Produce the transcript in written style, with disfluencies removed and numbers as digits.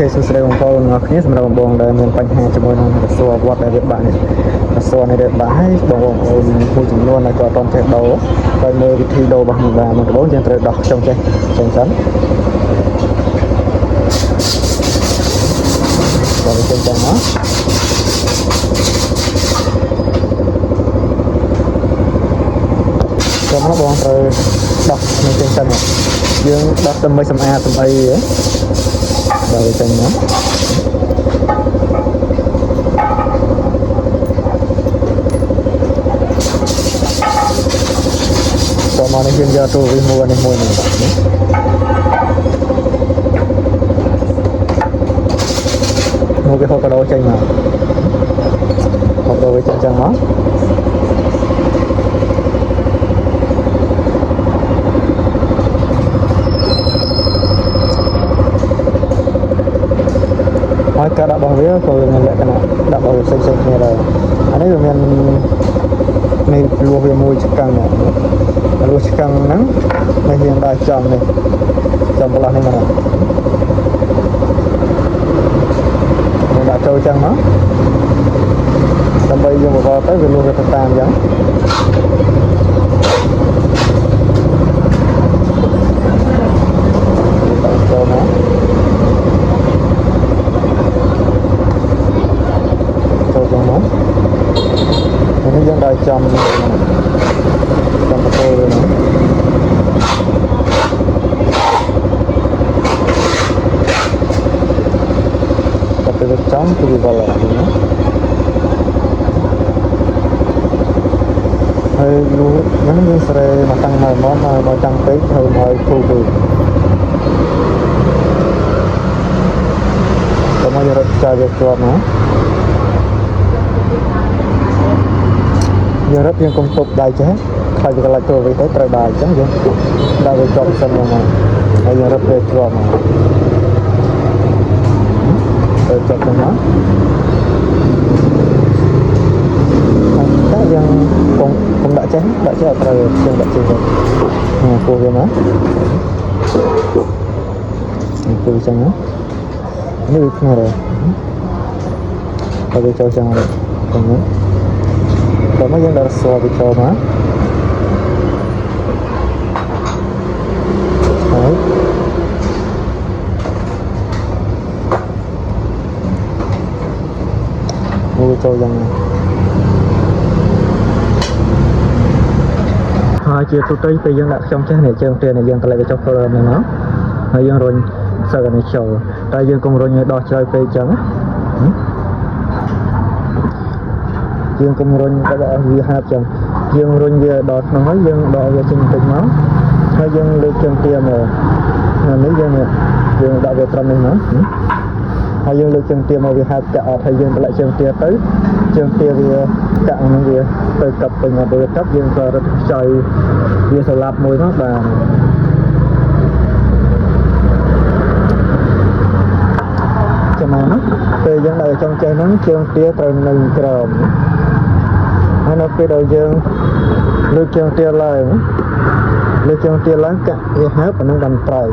ខេសួស្តីបងប្អូនទាំងអស់គ្នាសម្រាប់បងប្អូនដែលមានបញ្ហាជាមួយនឹងរស័រវត្តដែលវាបាក់នេះរស័រនេះវាបាក់ហើយបងប្អូនមួយចំនួនដែលក៏អត់ទាន់ចេះដូរដោយមើលវិធីដូររបស់ខ្ញុំបានមុនដំបូងយើងត្រូវដោះខ្យងចេះចឹងសិនបើវាចេញចឹងមកចាំមកបងត្រូវដោះនឹងចេញសិនយើងដោះដើម្បីសម្អាតសម្អីបើវាចេញមកតោះមកនេះយើងយកទូវាមួយនេះមួយនេះមកវាហូបកដោចេញមកហូបកដោវាចេញចឹងមកហើយការដាក់របស់វាក៏មានលក្ខណៈដាក់របស់វាផ្សេងៗគ្នាដែរអានេះវាមាននេះលួសវាមួយឆ្កាំងនេះលួសឆ្កាំងហ្នឹងនេះយើងដាក់ចំនេះចំបន្លាស់នេះមកយើងដាក់ចូលចឹងមកដើម្បីយើងបកទៅវាលួសវាទៅតាមចឹងដាក់ចូលមកនេះយើងដាក់ចំបតូលនេះតែពេលចំគឺវាវល់ណាហើយលូហ្នឹងយើងស្រែមកតាំងមកមកតាំងពេកហើយមកធូរពេកតោះមកយើងរត់ចាយវាជាប់ណាយើងរត់យើងកុំទប់ដៃចេះខ្លាចវាកន្លះចូលវិញទៅត្រូវដៃអញ្ចឹងយើងដាក់វាជាប់សិនមកហើយយើងរត់វាជាប់មកទៅជាប់ទៅមកតែយើងកុំដាក់ចេះអត់ត្រូវយើងដាក់ចេះទៅពោះវាមកពោះអញ្ចឹងណានេះវាគ្នាដែរហើយវាចូលអញ្ចឹងទៅហ្នឹងតើមកយើងដាក់ស្វាវាចូលមកហើយមួយចូលយ៉ាងណាហើយជាទូទៅពេលយើងដាក់ខ្យងចេះនេះជើងទានេះយើងតម្លៃវាចុះចូលហ្នឹងមកហើយយើងរុញសឹកនេះចូលតែយើងកុំរុញឲ្យដោះជ្រៅពេកអញ្ចឹងយើងកុំរុញដល់ឲ្យវាហាប់ចឹងយើងរុញវាដល់ក្នុងហើយយើងដកវាចេញបន្តិចមកហើយយើងលើកជើងទាមកនេះយើងដាក់វាត្រឹមនេះមកហើយយើងលើកជើងទាមកវាហាប់ចាក់អត់ហើយយើងតម្លាក់ជើងទាទៅជើងទាវាចាក់ហ្នឹងវាទៅកាប់ពេញមកវាកាប់យើងក៏រត់ខ្ចីវាស្លាប់មួយមកបាទចាំមកពេលយើងដាក់ចង់ចេះហ្នឹងជើងទាត្រូវនៅក្រោមហើយនៅពេលដែលយើងលើកជើងទាឡើងកាក់វាហើបអានឹងបានត្រូវ